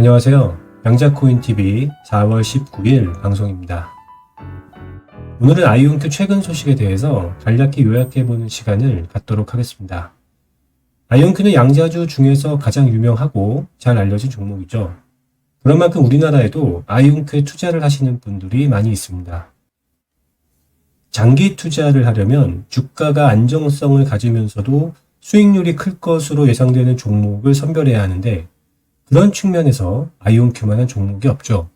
안녕하세요. 양자코인TV 4월 19일 방송입니다. 오늘은 아이온큐 최근 소식에 대해서 간략히 요약해보는 시간을 갖도록 하겠습니다. 아이온큐는 양자주 중에서 가장 유명하고 잘 알려진 종목이죠. 그런 만큼 우리나라에도 아이온큐에 투자를 하시는 분들이 많이 있습니다. 장기 투자를 하려면 주가가 안정성을 가지면서도 수익률이 클 것으로 예상되는 종목을 선별해야 하는데 그런 측면에서 아이온큐만한 종목이 없죠.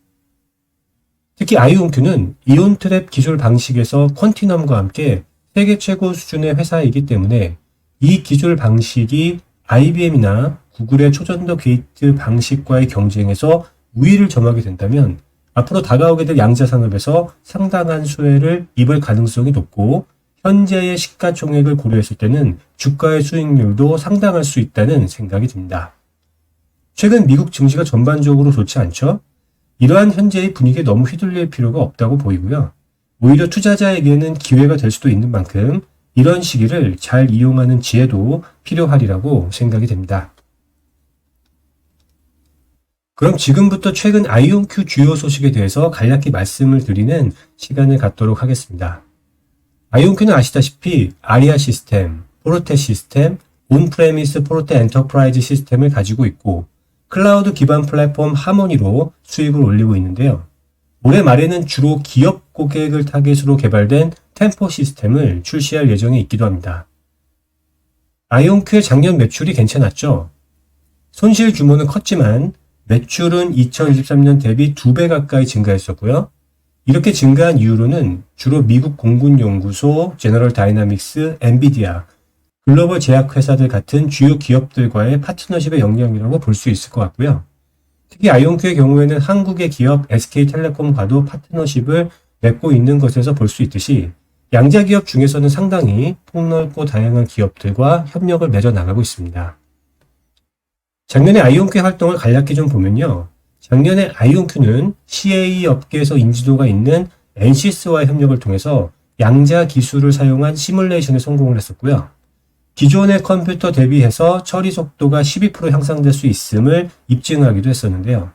특히 아이온큐는 이온트랩 기술 방식에서 퀀티넘과 함께 세계 최고 수준의 회사이기 때문에 이 기술 방식이 IBM이나 구글의 초전도 게이트 방식과의 경쟁에서 우위를 점하게 된다면 앞으로 다가오게 될 양자 산업에서 상당한 수혜를 입을 가능성이 높고 현재의 시가총액을 고려했을 때는 주가의 수익률도 상당할 수 있다는 생각이 듭니다. 최근 미국 증시가 전반적으로 좋지 않죠? 이러한 현재의 분위기에 너무 휘둘릴 필요가 없다고 보이고요. 오히려 투자자에게는 기회가 될 수도 있는 만큼 이런 시기를 잘 이용하는 지혜도 필요하리라고 생각이 됩니다. 그럼 지금부터 최근 아이온큐 주요 소식에 대해서 간략히 말씀을 드리는 시간을 갖도록 하겠습니다. 아이온큐는 아시다시피 아리아 시스템, 포르테 시스템, 온프레미스 포르테 엔터프라이즈 시스템을 가지고 있고 클라우드 기반 플랫폼 하모니로 수익을 올리고 있는데요. 올해 말에는 주로 기업 고객을 타겟으로 개발된 템포 시스템을 출시할 예정에 있기도 합니다. 아이온큐의 작년 매출이 괜찮았죠. 손실 규모는 컸지만 매출은 2023년 대비 2배 가까이 증가했었고요. 이렇게 증가한 이유로는 주로 미국 공군연구소, 제너럴 다이나믹스, 엔비디아, 글로벌 제약회사들 같은 주요 기업들과의 파트너십의 영향이라고 볼 수 있을 것 같고요. 특히 아이온큐의 경우에는 한국의 기업 SK텔레콤과도 파트너십을 맺고 있는 것에서 볼 수 있듯이 양자 기업 중에서는 상당히 폭넓고 다양한 기업들과 협력을 맺어 나가고 있습니다. 작년에 아이온큐의 활동을 간략히 좀 보면요. 작년에 아이온큐는 CAE 업계에서 인지도가 있는 엔시스와의 협력을 통해서 양자 기술을 사용한 시뮬레이션에 성공을 했었고요. 기존의 컴퓨터 대비해서 처리 속도가 12% 향상될 수 있음을 입증하기도 했었는데요.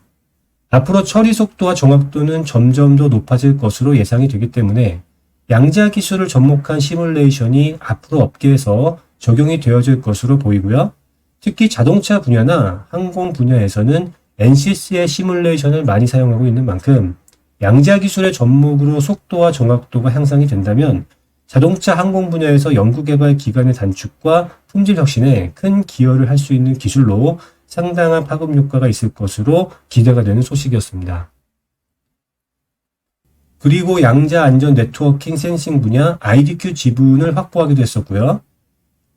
앞으로 처리 속도와 정확도는 점점 더 높아질 것으로 예상이 되기 때문에 양자 기술을 접목한 시뮬레이션이 앞으로 업계에서 적용이 되어질 것으로 보이고요. 특히 자동차 분야나 항공 분야에서는 NCS의 시뮬레이션을 많이 사용하고 있는 만큼 양자 기술의 접목으로 속도와 정확도가 향상이 된다면 자동차 항공 분야에서 연구개발 기간의 단축과 품질 혁신에 큰 기여를 할 수 있는 기술로 상당한 파급 효과가 있을 것으로 기대가 되는 소식이었습니다. 그리고 양자 안전 네트워킹 센싱 분야 IDQ 지분을 확보하기도 했었고요.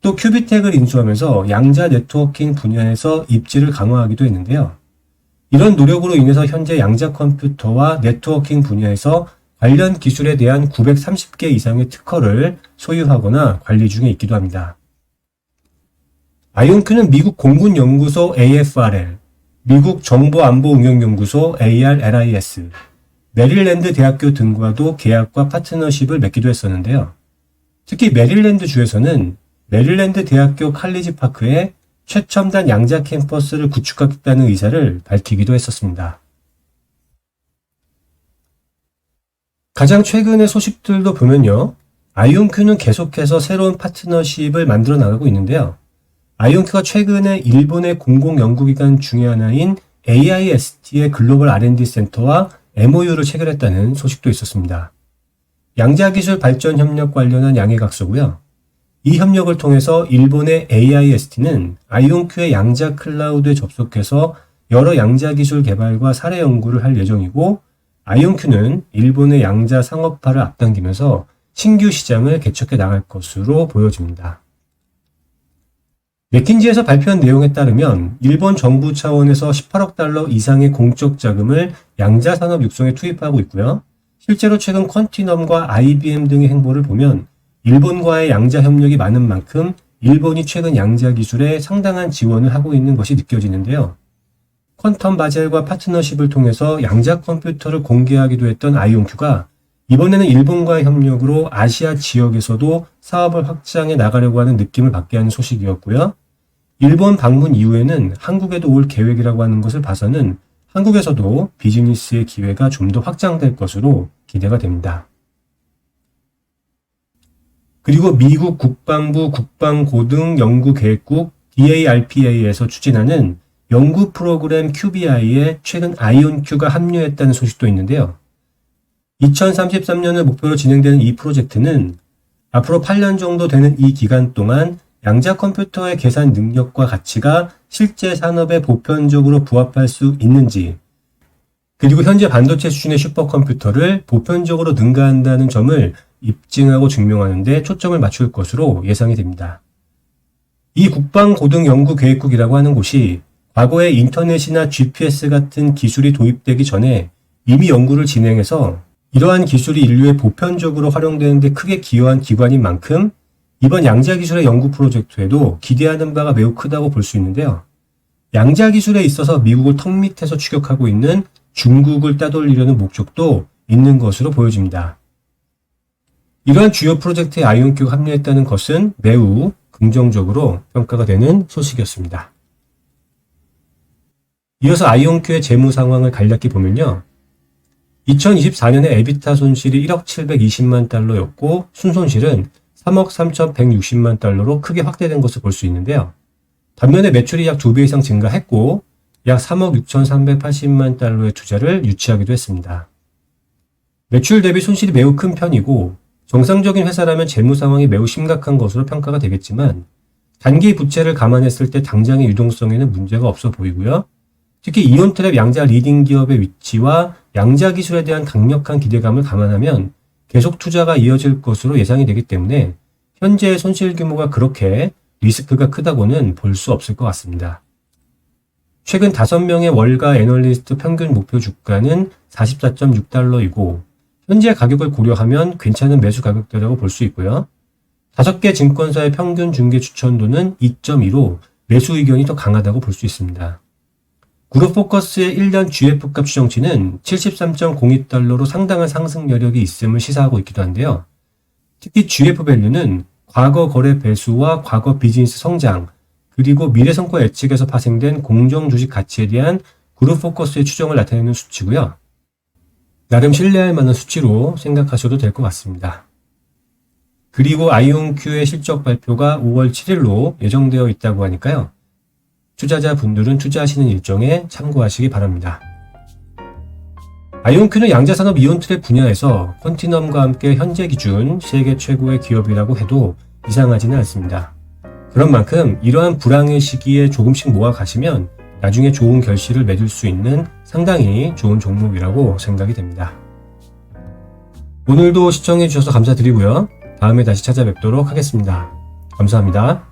또 큐비텍을 인수하면서 양자 네트워킹 분야에서 입지를 강화하기도 했는데요. 이런 노력으로 인해서 현재 양자 컴퓨터와 네트워킹 분야에서 관련 기술에 대한 930개 이상의 특허를 소유하거나 관리 중에 있기도 합니다. 아이온큐는 미국 공군연구소 AFRL, 미국 정보안보응용연구소 ARLIS, 메릴랜드 대학교 등과도 계약과 파트너십을 맺기도 했었는데요. 특히 메릴랜드 주에서는 메릴랜드 대학교 칼리지 파크에 최첨단 양자 캠퍼스를 구축하겠다는 의사를 밝히기도 했었습니다. 가장 최근의 소식들도 보면요. 아이온큐는 계속해서 새로운 파트너십을 만들어 나가고 있는데요. 아이온큐가 최근에 일본의 공공연구기관 중의 하나인 AIST의 글로벌 R&D 센터와 MOU를 체결했다는 소식도 있었습니다. 양자기술 발전 협력 관련한 양해각서고요. 이 협력을 통해서 일본의 AIST는 아이온큐의 양자 클라우드에 접속해서 여러 양자기술 개발과 사례 연구를 할 예정이고 아이온큐는 일본의 양자 상업화를 앞당기면서 신규 시장을 개척해 나갈 것으로 보여집니다. 맥킨지에서 발표한 내용에 따르면 일본 정부 차원에서 18억 달러 이상의 공적 자금을 양자 산업 육성에 투입하고 있고요. 실제로 최근 퀀티넘과 IBM 등의 행보를 보면 일본과의 양자 협력이 많은 만큼 일본이 최근 양자 기술에 상당한 지원을 하고 있는 것이 느껴지는데요. 퀀텀 바젤과 파트너십을 통해서 양자 컴퓨터를 공개하기도 했던 아이온큐가 이번에는 일본과의 협력으로 아시아 지역에서도 사업을 확장해 나가려고 하는 느낌을 받게 하는 소식이었고요. 일본 방문 이후에는 한국에도 올 계획이라고 하는 것을 봐서는 한국에서도 비즈니스의 기회가 좀 더 확장될 것으로 기대가 됩니다. 그리고 미국 국방부 국방고등연구계획국 DARPA에서 추진하는 연구 프로그램 QBI에 최근 아이온큐가 합류했다는 소식도 있는데요. 2033년을 목표로 진행되는 이 프로젝트는 앞으로 8년 정도 되는 이 기간 동안 양자 컴퓨터의 계산 능력과 가치가 실제 산업에 보편적으로 부합할 수 있는지, 그리고 현재 반도체 수준의 슈퍼컴퓨터를 보편적으로 능가한다는 점을 입증하고 증명하는 데 초점을 맞출 것으로 예상이 됩니다. 이 국방고등연구계획국이라고 하는 곳이 과거에 인터넷이나 GPS 같은 기술이 도입되기 전에 이미 연구를 진행해서 이러한 기술이 인류에 보편적으로 활용되는 데 크게 기여한 기관인 만큼 이번 양자기술의 연구 프로젝트에도 기대하는 바가 매우 크다고 볼 수 있는데요. 양자기술에 있어서 미국을 턱 밑에서 추격하고 있는 중국을 따돌리려는 목적도 있는 것으로 보여집니다. 이러한 주요 프로젝트에 아이온큐가 합류했다는 것은 매우 긍정적으로 평가가 되는 소식이었습니다. 이어서 아이온큐의 재무 상황을 간략히 보면요. 2024년에 에비타 손실이 1억 720만 달러였고 순손실은 3억 3,160만 달러로 크게 확대된 것을 볼 수 있는데요. 반면에 매출이 약 2배 이상 증가했고 약 3억 6,380만 달러의 투자를 유치하기도 했습니다. 매출 대비 손실이 매우 큰 편이고 정상적인 회사라면 재무 상황이 매우 심각한 것으로 평가가 되겠지만 단기 부채를 감안했을 때 당장의 유동성에는 문제가 없어 보이고요. 특히 이온트랩 양자 리딩 기업의 위치와 양자 기술에 대한 강력한 기대감을 감안하면 계속 투자가 이어질 것으로 예상이 되기 때문에 현재의 손실 규모가 그렇게 리스크가 크다고는 볼 수 없을 것 같습니다. 최근 5명의 월가 애널리스트 평균 목표 주가는 44.6달러이고 현재 가격을 고려하면 괜찮은 매수 가격대라고 볼 수 있고요. 5개 증권사의 평균 중개 추천도는 2.2로 매수 의견이 더 강하다고 볼 수 있습니다. 그룹포커스의 1년 GF가 추정치는 73.02달러로 상당한 상승 여력이 있음을 시사하고 있기도 한데요. 특히 GF밸류는 과거 거래 배수와 과거 비즈니스 성장, 그리고 미래 성과 예측에서 파생된 공정 주식 가치에 대한 그룹포커스의 추정을 나타내는 수치고요. 나름 신뢰할 만한 수치로 생각하셔도 될 것 같습니다. 그리고 아이온큐의 실적 발표가 5월 7일로 예정되어 있다고 하니까요. 투자자분들은 투자하시는 일정에 참고하시기 바랍니다. 아이온큐는 양자산업 이온트랩 분야에서 퀀티넘과 함께 현재 기준 세계 최고의 기업이라고 해도 이상하지는 않습니다. 그런 만큼 이러한 불황의 시기에 조금씩 모아 가시면 나중에 좋은 결실을 맺을 수 있는 상당히 좋은 종목이라고 생각이 됩니다. 오늘도 시청해 주셔서 감사드리고요. 다음에 다시 찾아뵙도록 하겠습니다. 감사합니다.